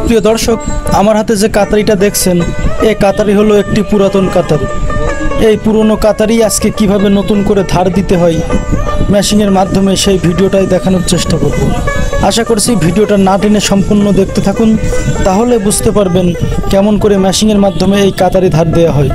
প্রিয় দর্শক, আমার হাতে যে কাতারিটা দেখছেন, এই কাতারি হলো একটি পুরাতন কাতারি। এই পুরনো কাতারি আজকে কিভাবে নতুন করে ধার দিতে হয় মেশিনের মাধ্যমে, সেই ভিডিওটাই দেখানোর চেষ্টা করব। আশা করছি ভিডিওটা না টেনে সম্পূর্ণ দেখতে থাকুন, তাহলে বুঝতে পারবেন কেমন করে মেশিনের মাধ্যমে এই কাতারি ধার দেওয়া হয়।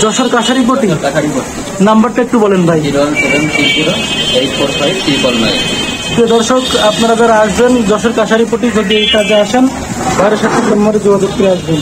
যশোর কাছারিপট্টি নাম্বারটা একটু বলেন ভাই। 01730845999। প্রিয় দর্শক, আপনারা যারা আসবেন যশোর কাছারিপট্টি, যদি এই কাজে আসেন, ভাইয়ের সাথে নম্বরে যোগাযোগ করে আসবেন।